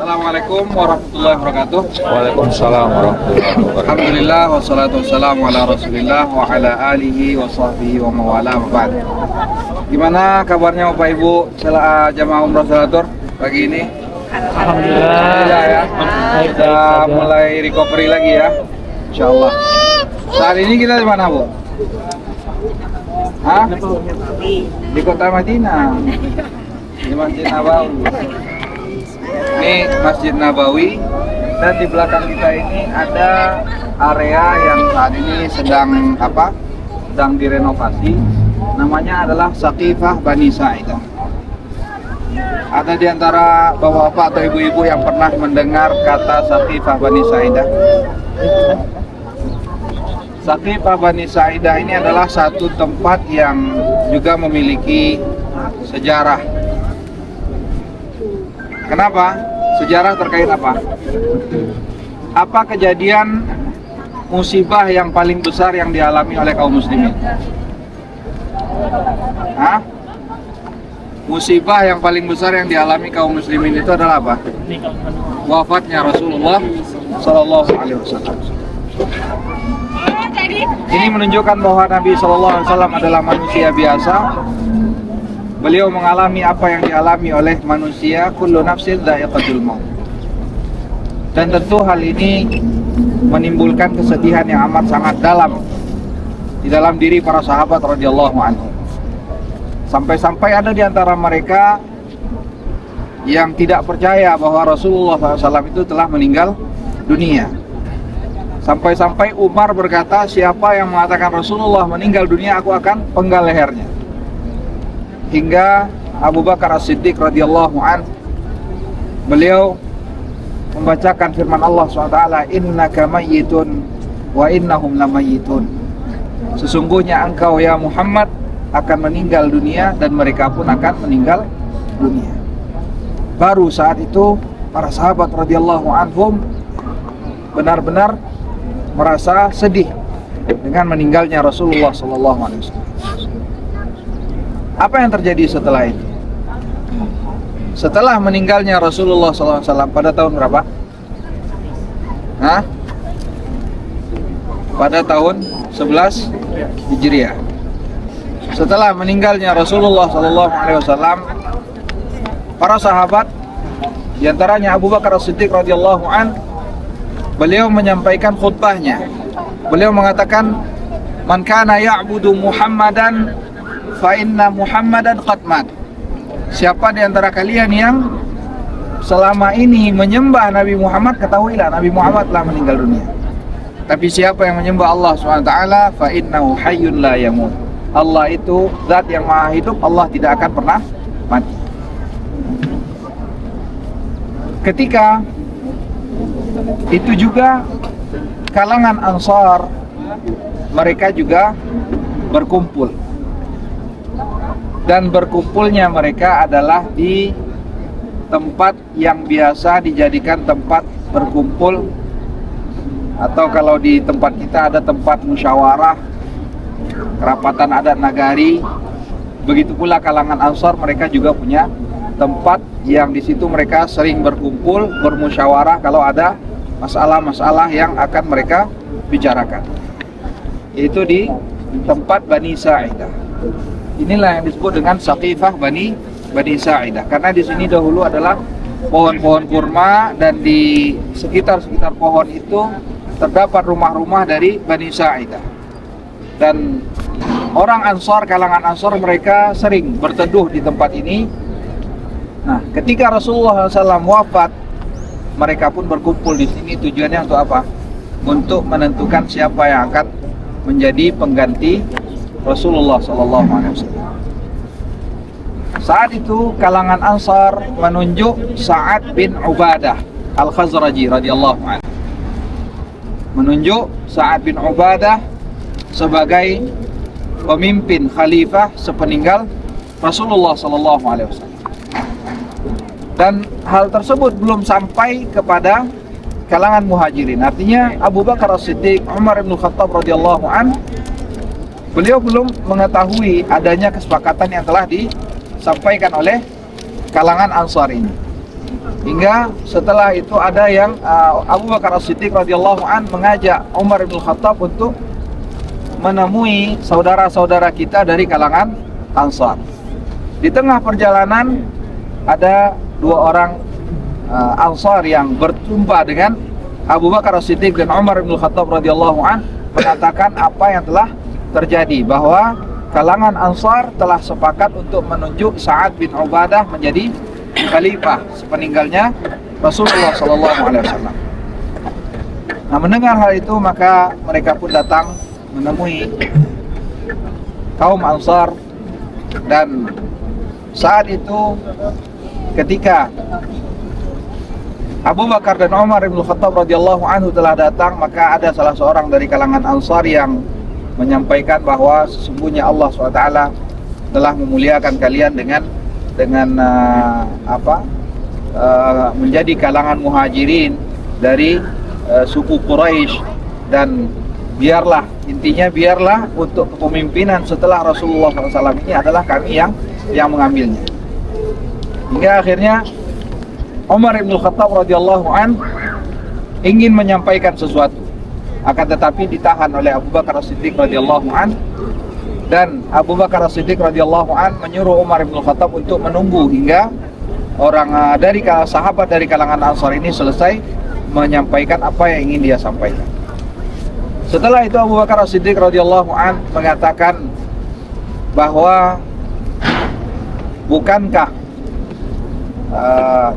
Assalamualaikum warahmatullahi wabarakatuh. Waalaikumsalam warahmatullahi wabarakatuh. Alhamdulillah wassalatu wassalamu ala Rasulillah wa ala alihi wa sahbihi wa mawala wa ba'd. Gimana kabarnya Bapak Ibu jamaah umrah Salatur pagi ini? Alhamdulillah ya. Sudah mulai recovery lagi ya. Insyaallah. Saat ini kita di mana, Bu? Hah? Di Kota Madinah. Di Masjid Nabawi. Ini Masjid Nabawi, dan di belakang kita ini ada area yang saat ini sedang direnovasi. Namanya adalah Saqifah Bani Sa'idah. Ada di antara bapak-bapak atau ibu-ibu yang pernah mendengar kata Saqifah Bani Sa'idah? Saqifah Bani Sa'idah ini adalah satu tempat yang juga memiliki sejarah. Kenapa? Sejarah terkait apa? Apa kejadian musibah yang paling besar yang dialami oleh kaum muslimin? Hah? Musibah yang paling besar yang dialami kaum muslimin itu adalah apa? Wafatnya Rasulullah Sallallahu Alaihi Wasallam. Ini menunjukkan bahwa Nabi Sallallahu Alaihi Wasallam adalah manusia biasa. Beliau mengalami apa yang dialami oleh manusia, kullu nafsin dha'iqatul maut. Dan tentu hal ini menimbulkan kesedihan yang amat sangat dalam di dalam diri para sahabat radhiyallahu anhum. Sampai-sampai ada di antara mereka yang tidak percaya bahwa Rasulullah SAW itu telah meninggal dunia. Sampai-sampai Umar berkata, siapa yang mengatakan Rasulullah meninggal dunia, aku akan penggal lehernya. Hingga Abu Bakar As-Siddiq radhiyallahu anhu, beliau membacakan firman Allah SWT, innaka mayyitun wa innahum lamayyitun. Sesungguhnya engkau ya Muhammad akan meninggal dunia dan mereka pun akan meninggal dunia. Baru saat itu para sahabat radhiyallahu anhum benar-benar merasa sedih dengan meninggalnya Rasulullah sallallahu alaihi wasallam. Apa yang terjadi setelah itu? Setelah meninggalnya Rasulullah sallallahu alaihi wasallam pada tahun berapa? Hah? Pada tahun 11 Hijriah. Setelah meninggalnya Rasulullah sallallahu alaihi wasallam, para sahabat, di antaranya Abu Bakar As-Siddiq radhiyallahu an, beliau menyampaikan khutbahnya. Beliau mengatakan, "Man kana ya'budu Muhammadan fa inna Muhammadan qad mat." Siapa di antara kalian yang selama ini menyembah Nabi Muhammad, ketahuilah Nabi Muhammad telah meninggal dunia. Tapi siapa yang menyembah Allah SWT, fa innahu hayyun la yamut. Allah itu zat yang maha hidup, Allah tidak akan pernah mati. Ketika itu juga kalangan Ansar, mereka juga berkumpul. Dan berkumpulnya mereka adalah di tempat yang biasa dijadikan tempat berkumpul, atau kalau di tempat kita ada tempat musyawarah, kerapatan adat nagari. Begitu pula kalangan Ansar, mereka juga punya tempat yang di situ mereka sering berkumpul, bermusyawarah kalau ada masalah-masalah yang akan mereka bicarakan. Itu di tempat Bani Sa'idah. Inilah yang disebut dengan Saqifah Bani Sa'idah, karena di sini dahulu adalah pohon-pohon kurma, dan di sekitar pohon itu terdapat rumah-rumah dari Bani Sa'idah. Dan orang Ansar, kalangan Ansar, mereka sering berteduh di tempat ini. Nah, ketika Rasulullah SAW wafat, mereka pun berkumpul di sini. Tujuannya untuk apa? Untuk menentukan siapa yang akan menjadi pengganti Rasulullah SAW. Saat itu kalangan Ansar menunjuk Sa'ad bin Ubadah Al-Khazraji radhiyallahu anhu. Menunjuk Sa'ad bin Ubadah sebagai pemimpin khalifah sepeninggal Rasulullah SAW. Dan hal tersebut belum sampai kepada kalangan muhajirin. Artinya Abu Bakar As-Siddiq, Umar bin Khattab radhiyallahu an, beliau belum mengetahui adanya kesepakatan yang telah disampaikan oleh kalangan Ansar ini. Hingga setelah itu ada yang Abu Bakar As-Siddiq radhiyallahu an mengajak Umar bin Khattab untuk menemui saudara-saudara kita dari kalangan Ansar. Di tengah perjalanan ada dua orang Ansar yang berjumpa dengan Abu Bakar As-Siddiq dan Umar bin Khattab radhiyallahu an mengatakan apa yang telah terjadi, bahwa kalangan Ansar telah sepakat untuk menunjuk Sa'ad bin Ubadah menjadi khalifah sepeninggalnya Rasulullah SAW. Nah, mendengar hal itu maka mereka pun datang menemui kaum Ansar, dan saat itu ketika Abu Bakar dan Umar bin Khattab radhiyallahu anhu telah datang, maka ada salah seorang dari kalangan Ansar yang menyampaikan bahwa sesungguhnya Allah SWT telah memuliakan kalian dengan menjadi kalangan muhajirin dari suku Quraisy, dan biarlah untuk kepemimpinan setelah Rasulullah SAW ini adalah kami yang mengambilnya. Hingga akhirnya Umar bin Khattab radhiyallahu an ingin menyampaikan sesuatu, akan tetapi ditahan oleh Abu Bakar As-Siddiq radhiyallahu an, dan Abu Bakar As-Siddiq radhiyallahu an menyuruh Umar bin Khattab untuk menunggu hingga orang dari sahabat dari kalangan Ansar ini selesai menyampaikan apa yang ingin dia sampaikan. Setelah itu Abu Bakar As-Siddiq radhiyallahu an mengatakan bahwa bukankah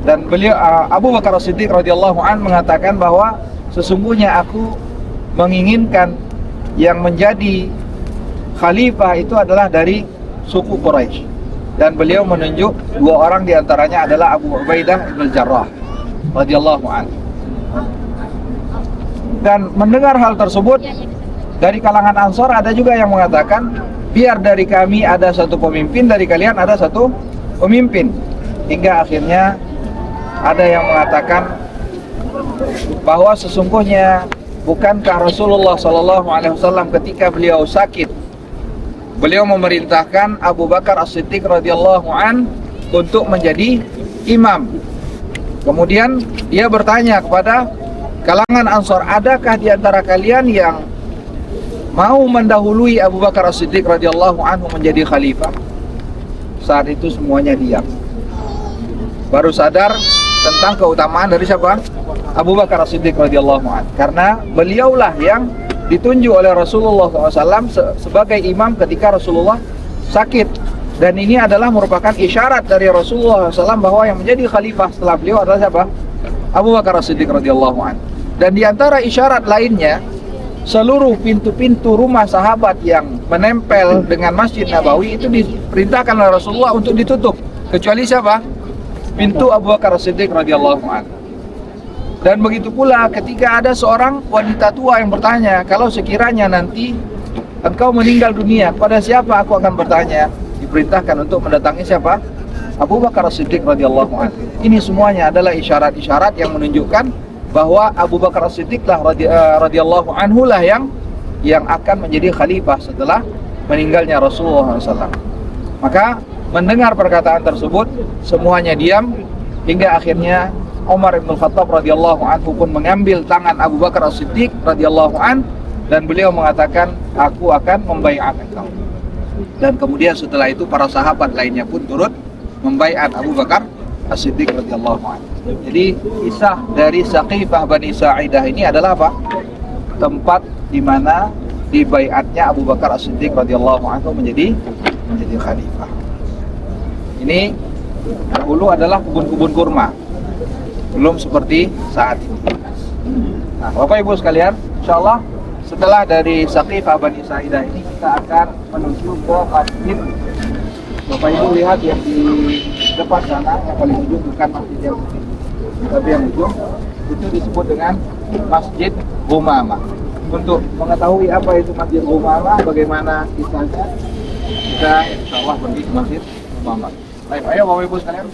dan beliau Abu Bakar As-Siddiq radhiyallahu an mengatakan bahwa sesungguhnya aku menginginkan yang menjadi khalifah itu adalah dari suku Quraisy, dan beliau menunjuk dua orang diantaranya adalah Abu Ubaidah bin Jarrah radhiyallahu anhu. Dan mendengar hal tersebut dari kalangan Ansar ada juga yang mengatakan, biar dari kami ada satu pemimpin, dari kalian ada satu pemimpin. Hingga akhirnya ada yang mengatakan bahwa sesungguhnya bukankah Rasulullah SAW ketika beliau sakit, beliau memerintahkan Abu Bakar As-Siddiq radhiyallahu an untuk menjadi imam. Kemudian dia bertanya kepada kalangan Ansar, adakah di antara kalian yang mau mendahului Abu Bakar As-Siddiq radhiyallahu anhu menjadi khalifah? Saat itu semuanya diam, baru sadar tentang keutamaan dari siapa? Abu Bakar As-Siddiq radhiyallahu anhu, karena beliaulah yang ditunjuk oleh Rasulullah SAW sebagai imam ketika Rasulullah sakit, dan ini adalah merupakan isyarat dari Rasulullah SAW bahwa yang menjadi khalifah setelah beliau adalah siapa? Abu Bakar As-Siddiq radhiyallahu anhu. Dan di antara isyarat lainnya, seluruh pintu-pintu rumah sahabat yang menempel dengan Masjid Nabawi itu diperintahkan oleh Rasulullah untuk ditutup, kecuali siapa? Pintu Abu Bakar As-Siddiq radhiyallahu anhu. Dan begitu pula ketika ada seorang wanita tua yang bertanya, kalau sekiranya nanti engkau meninggal dunia, pada siapa aku akan bertanya? Diperintahkan untuk mendatangi siapa? Abu Bakar As-Siddiq radhiyallahu anhu. Ini semuanya adalah isyarat-isyarat yang menunjukkan bahwa Abu Bakar As-Siddiq radhiyallahu anhu lah yang akan menjadi khalifah setelah meninggalnya Rasulullah SAW. Maka mendengar perkataan tersebut semuanya diam, hingga akhirnya Umar bin Khattab radhiyallahu anhu pun mengambil tangan Abu Bakar As-Siddiq radhiyallahu an, dan beliau mengatakan, aku akan membaiat engkau. Dan kemudian setelah itu para sahabat lainnya pun turut membaiat Abu Bakar As-Siddiq radhiyallahu anhu. Jadi kisah dari Saqifah Bani Sa'idah ini adalah apa? Tempat di mana dibaiatnya Abu Bakar As-Siddiq radhiyallahu anhu menjadi khalifah. Ini dahulu adalah kebun-kebun kurma, belum seperti saat ini. Nah, Bapak Ibu sekalian, insyaallah setelah dari Saqifah Bani Sa'idah ini kita akan menuju ke masjid. Bapak Ibu lihat yang di depan sana, yang paling ujung, bukan masjid yang ujung, tapi yang ujung itu disebut dengan Masjid Gumamah. Untuk mengetahui apa itu Masjid Gumamah, bagaimana kisahnya, kita insyaallah pergi ke Masjid Gumamah. Baik, ayo Bapak Ibu sekalian.